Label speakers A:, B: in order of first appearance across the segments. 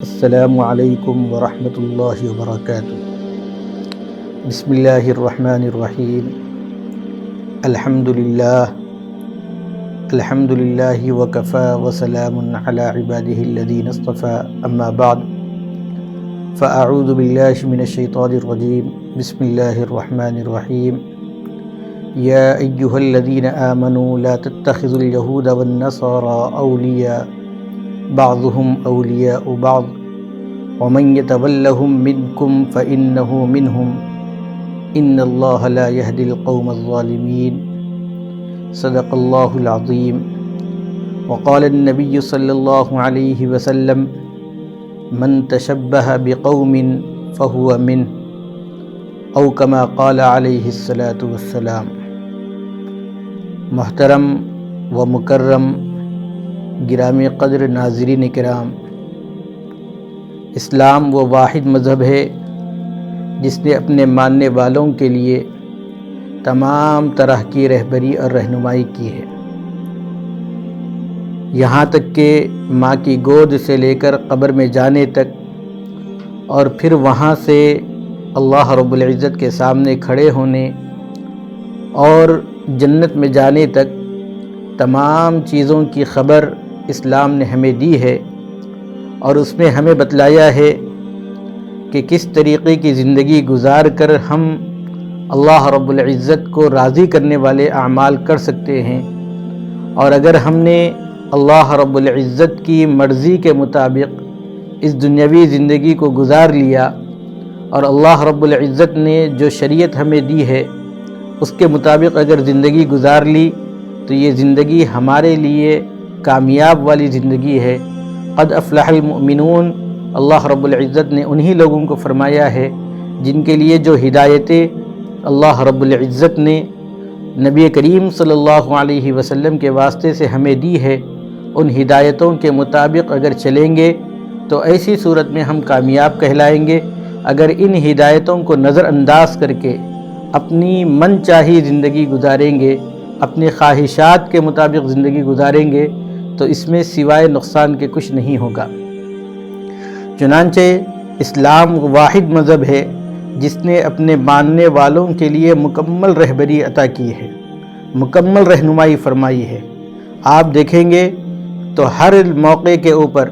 A: السلام علیکم ورحمۃ اللہ وبرکاتہ۔ بسم اللہ الرحمن الرحیم۔ الحمد للہ وکفی وسلام علی عبادہ الذین اصطفی، اما بعد فاعوذ باللہ من الشیطان الرجیم۔ بسم اللہ الرحمن الرحیم۔ یا ایہا الذین آمنوا لا تتخذوا اليہود والنصارى اولیاء بعضهم اولیاء بعض ومن يتولهم منكم فإنه منهم ان اللہ لا يهدي القوم الظالمین۔ صدق اللہ العظیم۔ وقال النبی صلی اللہ علیہ وسلم من تشبہ بقوم فهو منه، او کما قال علیہ الصلاۃ والسلام۔ محترم و مکرم گرامی قدر ناظرین کرام، اسلام وہ واحد مذہب ہے جس نے اپنے ماننے والوں کے لیے تمام طرح کی رہبری اور رہنمائی کی ہے، یہاں تک کہ ماں کی گود سے لے کر قبر میں جانے تک، اور پھر وہاں سے اللہ رب العزت کے سامنے کھڑے ہونے اور جنت میں جانے تک تمام چیزوں کی خبر اسلام نے ہمیں دی ہے، اور اس میں ہمیں بتلایا ہے کہ کس طریقے کی زندگی گزار کر ہم اللہ رب العزت کو راضی کرنے والے اعمال کر سکتے ہیں، اور اگر ہم نے اللہ رب العزت کی مرضی کے مطابق اس دنیاوی زندگی کو گزار لیا، اور اللہ رب العزت نے جو شریعت ہمیں دی ہے اس کے مطابق اگر زندگی گزار لی تو یہ زندگی ہمارے لیے کامیاب والی زندگی ہے۔ قد افلح المؤمنون، اللہ رب العزت نے انہی لوگوں کو فرمایا ہے جن کے لیے جو ہدایتیں اللہ رب العزت نے نبی کریم صلی اللہ علیہ وسلم کے واسطے سے ہمیں دی ہے، ان ہدایتوں کے مطابق اگر چلیں گے تو ایسی صورت میں ہم کامیاب کہلائیں گے۔ اگر ان ہدایتوں کو نظر انداز کر کے اپنی من چاہی زندگی گزاریں گے، اپنی خواہشات کے مطابق زندگی گزاریں گے تو اس میں سوائے نقصان کے کچھ نہیں ہوگا۔ چنانچہ اسلام واحد مذہب ہے جس نے اپنے ماننے والوں کے لیے مکمل رہبری عطا کی ہے، مکمل رہنمائی فرمائی ہے۔ آپ دیکھیں گے تو ہر موقع کے اوپر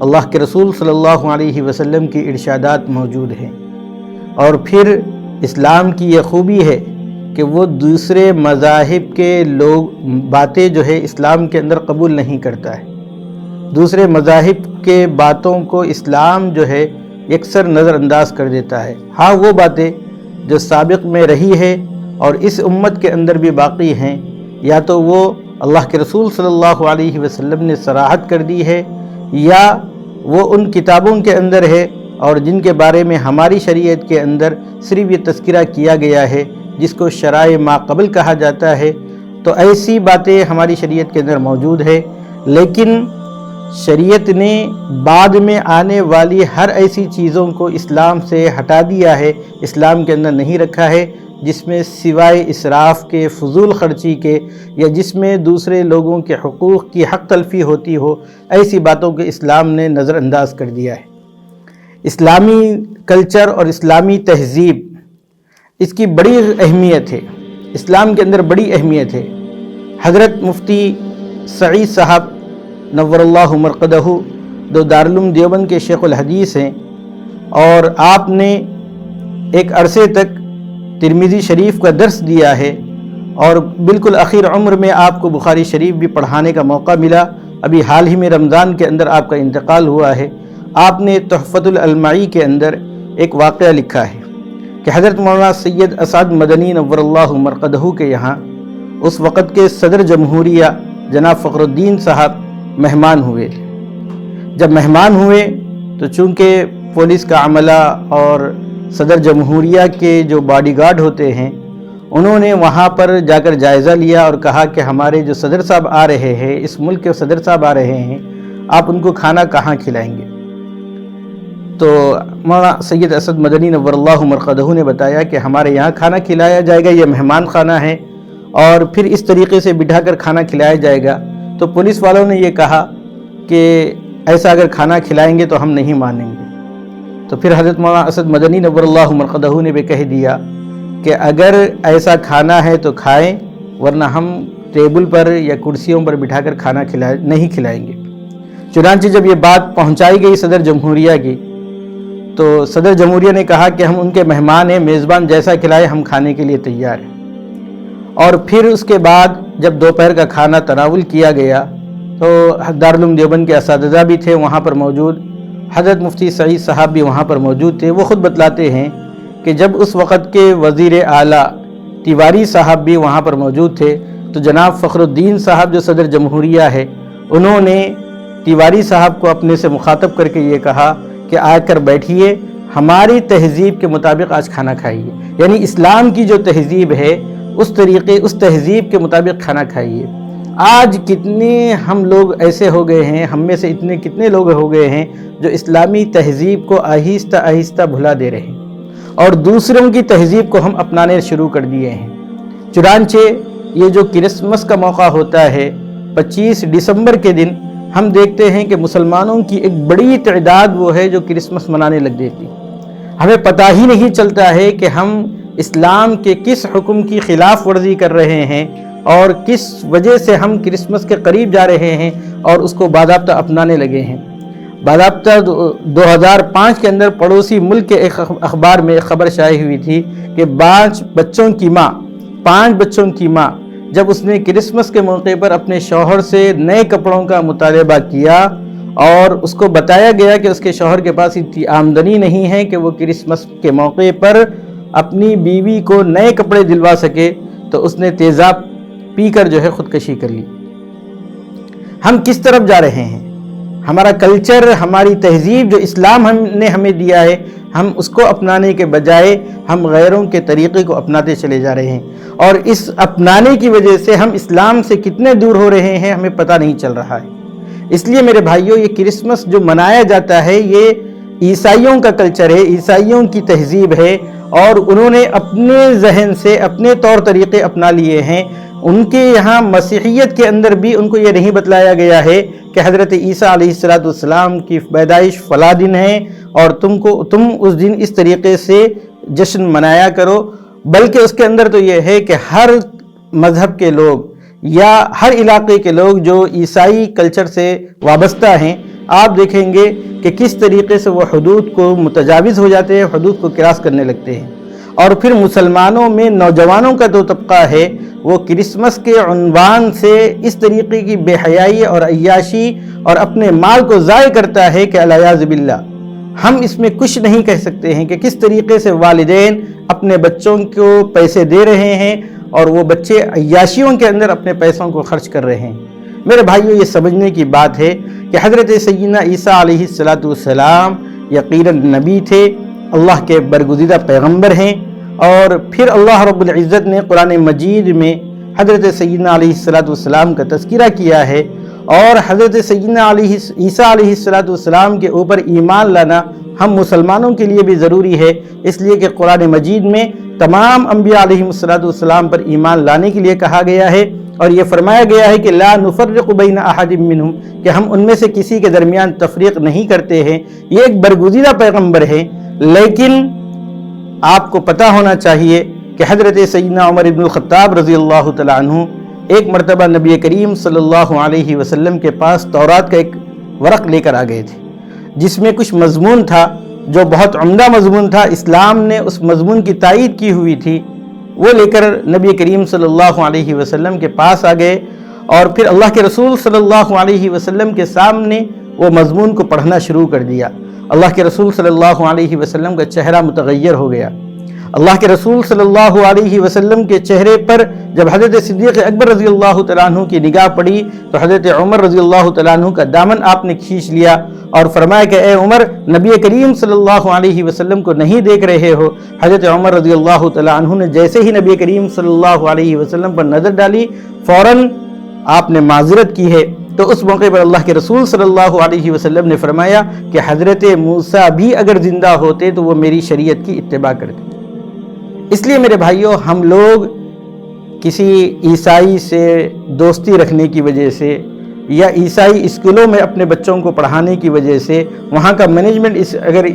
A: اللہ کے رسول صلی اللہ علیہ وسلم کی ارشادات موجود ہیں، اور پھر اسلام کی یہ خوبی ہے کہ وہ دوسرے مذاہب کے باتیں جو ہے اسلام کے اندر قبول نہیں کرتا ہے۔ دوسرے مذاہب کے باتوں کو اسلام جو ہے یکسر نظر انداز کر دیتا ہے۔ ہاں، وہ باتیں جو سابق میں رہی ہے اور اس امت کے اندر بھی باقی ہیں، یا تو وہ اللہ کے رسول صلی اللہ علیہ وسلم نے صراحت کر دی ہے، یا وہ ان کتابوں کے اندر ہے اور جن کے بارے میں ہماری شریعت کے اندر صرف یہ تذکرہ کیا گیا ہے جس کو شرائع ما قبل کہا جاتا ہے۔ تو ایسی باتیں ہماری شریعت کے اندر موجود ہے، لیکن شریعت نے بعد میں آنے والی ہر ایسی چیزوں کو اسلام سے ہٹا دیا ہے، اسلام کے اندر نہیں رکھا ہے، جس میں سوائے اسراف کے، فضول خرچی کے، یا جس میں دوسرے لوگوں کے حقوق کی حق تلفی ہوتی ہو، ایسی باتوں کو اسلام نے نظر انداز کر دیا ہے۔ اسلامی کلچر اور اسلامی تہذیب، اس کی بڑی اہمیت ہے، اسلام کے اندر بڑی اہمیت ہے۔ حضرت مفتی سعید صاحب نور اللہ مرقدہ، جو دارالعلوم دیوبند کے شیخ الحدیث ہیں، اور آپ نے ایک عرصے تک ترمذی شریف کا درس دیا ہے، اور بالکل آخر عمر میں آپ کو بخاری شریف بھی پڑھانے کا موقع ملا۔ ابھی حال ہی میں رمضان کے اندر آپ کا انتقال ہوا ہے۔ آپ نے تحفۃ العلمائی کے اندر ایک واقعہ لکھا ہے کہ حضرت مولانا سید اسعد مدنی نور اللہ مرقدہ کے یہاں اس وقت کے صدر جمہوریہ جناب فخر الدین صاحب مہمان ہوئے۔ جب مہمان ہوئے تو چونکہ پولیس کا عملہ اور صدر جمہوریہ کے جو باڈی گارڈ ہوتے ہیں، انہوں نے وہاں پر جا کر جائزہ لیا اور کہا کہ ہمارے جو صدر صاحب آ رہے ہیں، اس ملک کے صدر صاحب آ رہے ہیں، آپ ان کو کھانا کہاں کھلائیں گے؟ تو مولانا سید اسد مدنی نور اللہ مرقدہ نے بتایا کہ ہمارے یہاں کھانا کھلایا جائے گا، یہ مہمان خانہ ہے، اور پھر اس طریقے سے بٹھا کر کھانا کھلایا جائے گا۔ تو پولیس والوں نے یہ کہا کہ ایسا اگر کھانا کھلائیں گے تو ہم نہیں مانیں گے۔ تو پھر حضرت مولانا اسد مدنی نور اللہ مرقدہ نے بھی کہہ دیا کہ اگر ایسا کھانا ہے تو کھائیں، ورنہ ہم ٹیبل پر یا کرسیوں پر بٹھا کر کھانا نہیں کھلائیں گے۔ چنانچہ جب یہ بات پہنچائی گئی صدر جمہوریہ کی، تو صدر جمہوریہ نے کہا کہ ہم ان کے مہمان ہیں، میزبان جیسا کھلائے ہم کھانے کے لیے تیار ہیں۔ اور پھر اس کے بعد جب دوپہر کا کھانا تناول کیا گیا تو دارالعلوم دیوبند کے اساتذہ بھی تھے وہاں پر موجود، حضرت مفتی سعید صاحب بھی وہاں پر موجود تھے۔ وہ خود بتلاتے ہیں کہ جب اس وقت کے وزیر اعلیٰ تیواری صاحب بھی وہاں پر موجود تھے تو جناب فخر الدین صاحب جو صدر جمہوریہ ہے، انہوں نے تیواری صاحب کو اپنے سے مخاطب کر کے یہ کہا کہ آ کر بیٹھیے، ہماری تہذیب کے مطابق آج کھانا کھائیے، یعنی اسلام کی جو تہذیب ہے اس تہذیب کے مطابق کھانا کھائیے۔ آج کتنے ہم لوگ ایسے ہو گئے ہیں، ہم میں سے کتنے لوگ ہو گئے ہیں جو اسلامی تہذیب کو آہستہ آہستہ بھلا دے رہے ہیں اور دوسروں کی تہذیب کو ہم اپنانے شروع کر دیے ہیں۔ چنانچہ یہ جو کرسمس کا موقع ہوتا ہے 25 دسمبر کے دن، ہم دیکھتے ہیں کہ مسلمانوں کی ایک بڑی تعداد وہ ہے جو کرسمس منانے لگ دیتی۔ ہمیں پتہ ہی نہیں چلتا ہے کہ ہم اسلام کے کس حکم کی خلاف ورزی کر رہے ہیں اور کس وجہ سے ہم کرسمس کے قریب جا رہے ہیں اور اس کو باضابطہ اپنانے لگے ہیں۔ باضابطہ 2005 کے اندر پڑوسی ملک کے ایک اخبار میں ایک خبر شائع ہوئی تھی کہ 5 بچوں کی ماں جب اس نے کرسمس کے موقع پر اپنے شوہر سے نئے کپڑوں کا مطالبہ کیا اور اس کو بتایا گیا کہ اس کے شوہر کے پاس اتنی آمدنی نہیں ہے کہ وہ کرسمس کے موقع پر اپنی بیوی کو نئے کپڑے دلوا سکے، تو اس نے تیزاب پی کر جو ہے خودکشی کر لی۔ ہم کس طرف جا رہے ہیں؟ ہمارا کلچر، ہماری تہذیب جو اسلام نے ہمیں دیا ہے، ہم اس کو اپنانے کے بجائے ہم غیروں کے طریقے کو اپناتے چلے جا رہے ہیں، اور اس اپنانے کی وجہ سے ہم اسلام سے کتنے دور ہو رہے ہیں ہمیں پتہ نہیں چل رہا ہے۔ اس لیے میرے بھائیوں، یہ کرسمس جو منایا جاتا ہے یہ عیسائیوں کا کلچر ہے، عیسائیوں کی تہذیب ہے، اور انہوں نے اپنے ذہن سے اپنے طور طریقے اپنا لیے ہیں۔ ان کے یہاں مسیحیت کے اندر بھی ان کو یہ نہیں بتلایا گیا ہے کہ حضرت عیسیٰ علیہ السلام کی پیدائش فلاں دن ہے اور تم اس دن اس طریقے سے جشن منایا کرو، بلکہ اس کے اندر تو یہ ہے کہ ہر مذہب کے لوگ یا ہر علاقے کے لوگ جو عیسائی کلچر سے وابستہ ہیں، آپ دیکھیں گے کہ کس طریقے سے وہ حدود کو متجاوز ہو جاتے ہیں، حدود کو کراس کرنے لگتے ہیں۔ اور پھر مسلمانوں میں نوجوانوں کا جو طبقہ ہے وہ کرسمس کے عنوان سے اس طریقے کی بے حیائی اور عیاشی اور اپنے مال کو ضائع کرتا ہے کہ الیاذ باللہ ہم اس میں کچھ نہیں کہہ سکتے ہیں کہ کس طریقے سے والدین اپنے بچوں کو پیسے دے رہے ہیں اور وہ بچے عیاشیوں کے اندر اپنے پیسوں کو خرچ کر رہے ہیں۔ میرے بھائیوں، یہ سمجھنے کی بات ہے کہ حضرت سیدنا عیسیٰ علیہ السلام یقیناً نبی تھے، اللہ کے برگزیدہ پیغمبر ہیں، اور پھر اللہ رب العزت نے قرآن مجید میں حضرت سیدنا علیہ السلام کا تذکرہ کیا ہے، اور حضرت سیدنا عیسیٰ علیہ السلام کے اوپر ایمان لانا ہم مسلمانوں کے لیے بھی ضروری ہے، اس لیے کہ قرآن مجید میں تمام انبیاء علیہ السلام پر ایمان لانے کے لیے کہا گیا ہے، اور یہ فرمایا گیا ہے کہ لا نفرق بین احد منہم، کہ ہم ان میں سے کسی کے درمیان تفریق نہیں کرتے ہیں۔ یہ ایک برگزیدہ پیغمبر ہے، لیکن آپ کو پتہ ہونا چاہیے کہ حضرت سیدنا عمر بن الخطاب رضی اللہ تعالیٰ عنہ ایک مرتبہ نبی کریم صلی اللہ علیہ وسلم کے پاس تورات کا ایک ورق لے کر آ گئے تھے، جس میں کچھ مضمون تھا جو بہت عمدہ مضمون تھا، اسلام نے اس مضمون کی تائید کی ہوئی تھی۔ وہ لے کر نبی کریم صلی اللہ علیہ وسلم کے پاس آ گئے، اور پھر اللہ کے رسول صلی اللہ علیہ وسلم کے سامنے وہ مضمون کو پڑھنا شروع کر دیا۔ اللہ کے رسول صلی اللہ علیہ وسلم کا چہرہ متغیر ہو گیا۔ اللہ کے رسول صلی اللہ علیہ وسلم کے چہرے پر جب حضرت صدیق اکبر رضی اللہ تعالیٰ عنہ کی نگاہ پڑی تو حضرت عمر رضی اللہ تعالیٰ عنہ کا دامن آپ نے کھینچ لیا اور فرمایا کہ اے عمر، نبی کریم صلی اللہ علیہ وسلم کو نہیں دیکھ رہے ہو؟ حضرت عمر رضی اللہ تعالیٰ عنہ نے جیسے ہی نبی کریم صلی اللہ علیہ وسلم پر نظر ڈالی، فوراً آپ نے معذرت کی ہے۔ تو اس موقع پر اللہ کے رسول صلی اللہ علیہ وسلم نے فرمایا کہ حضرت موسیٰ بھی اگر زندہ ہوتے تو وہ میری شریعت کی اتباع کرتے۔ اس لیے میرے بھائیوں، ہم لوگ کسی عیسائی سے دوستی رکھنے کی وجہ سے یا عیسائی اسکولوں میں اپنے بچوں کو پڑھانے کی وجہ سے وہاں کا مینجمنٹ اگر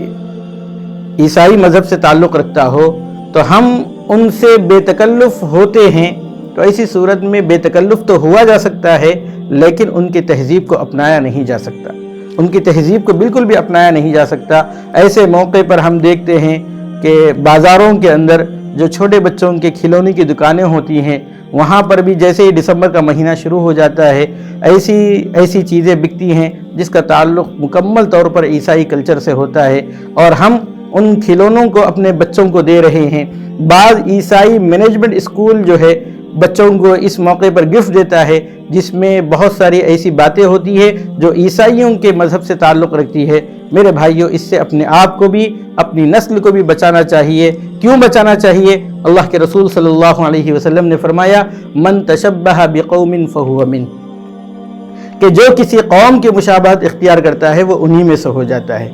A: عیسائی مذہب سے تعلق رکھتا ہو تو ہم ان سے بے تکلف ہوتے ہیں، تو ایسی صورت میں بے تکلف تو ہوا جا سکتا ہے لیکن ان کی تہذیب کو اپنایا نہیں جا سکتا، ان کی تہذیب کو بالکل بھی اپنایا نہیں جا سکتا۔ ایسے موقع پر ہم دیکھتے ہیں کہ بازاروں کے اندر جو چھوٹے بچوں کے کھلونے کی دکانیں ہوتی ہیں وہاں پر بھی جیسے ہی دسمبر کا مہینہ شروع ہو جاتا ہے ایسی چیزیں بکتی ہیں جس کا تعلق مکمل طور پر عیسائی کلچر سے ہوتا ہے، اور ہم ان کھلونوں کو اپنے بچوں کو دے رہے ہیں۔ بعض عیسائی مینجمنٹ اسکول جو ہے بچوں کو اس موقع پر گفٹ دیتا ہے جس میں بہت ساری ایسی باتیں ہوتی ہے جو عیسائیوں کے مذہب سے تعلق رکھتی ہے۔ میرے بھائیوں، اس سے اپنے آپ کو بھی اپنی نسل کو بھی بچانا چاہیے۔ کیوں بچانا چاہیے؟ اللہ کے رسول صلی اللہ علیہ وسلم نے فرمایا من تشبہ بقوم فہو من، کہ جو کسی قوم کی مشابہت اختیار کرتا ہے وہ انہی میں سے ہو جاتا ہے۔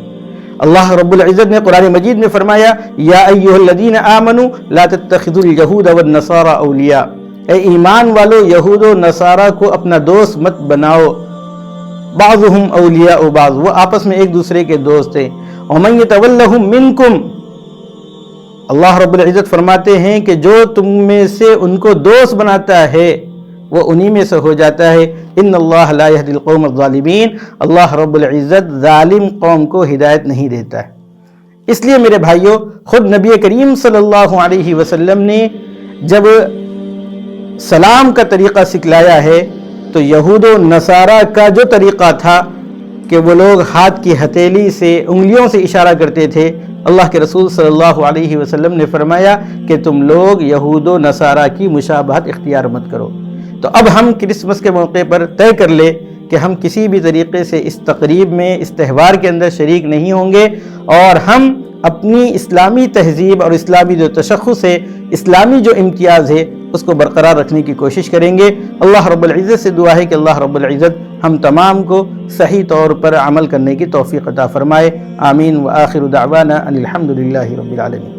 A: اللہ رب العزت نے قرآن مجید میں فرمایا یا ایھا الذین آمنوا لا تتخذوا اليہود والنصارى اولیاء، اے ایمان والو یہود و نصارہ کو اپنا دوست مت بناؤ، بعضهم اولیاء بعض، وہ آپس میں ایک دوسرے کے دوست ہیں، ومن یتولہم منکم، اللہ رب العزت فرماتے ہیں کہ جو تم میں سے ان کو دوست بناتا ہے وہ انہی میں سے ہو جاتا ہے۔ ان اللہ لا یہدی القوم الظالمین، اللہ رب العزت ظالم قوم کو ہدایت نہیں دیتا ہے۔ اس لیے میرے بھائیوں، خود نبی کریم صلی اللہ علیہ وسلم نے جب سلام کا طریقہ سکھلایا ہے تو یہود و نصارہ کا جو طریقہ تھا کہ وہ لوگ ہاتھ کی ہتھیلی سے انگلیوں سے اشارہ کرتے تھے، اللہ کے رسول صلی اللہ علیہ وسلم نے فرمایا کہ تم لوگ یہود و نصارہ کی مشابہت اختیار مت کرو۔ تو اب ہم کرسمس کے موقع پر طے کر لے کہ ہم کسی بھی طریقے سے اس تقریب میں، اس تہوار کے اندر شریک نہیں ہوں گے، اور ہم اپنی اسلامی تہذیب اور اسلامی جو تشخص ہے، اسلامی جو امتیاز ہے، اس کو برقرار رکھنے کی کوشش کریں گے۔ اللہ رب العزت سے دعا ہے کہ اللہ رب العزت ہم تمام کو صحیح طور پر عمل کرنے کی توفیق عطا فرمائے۔ آمین۔ وآخر دعوانا ان الحمد للہ رب العالمین۔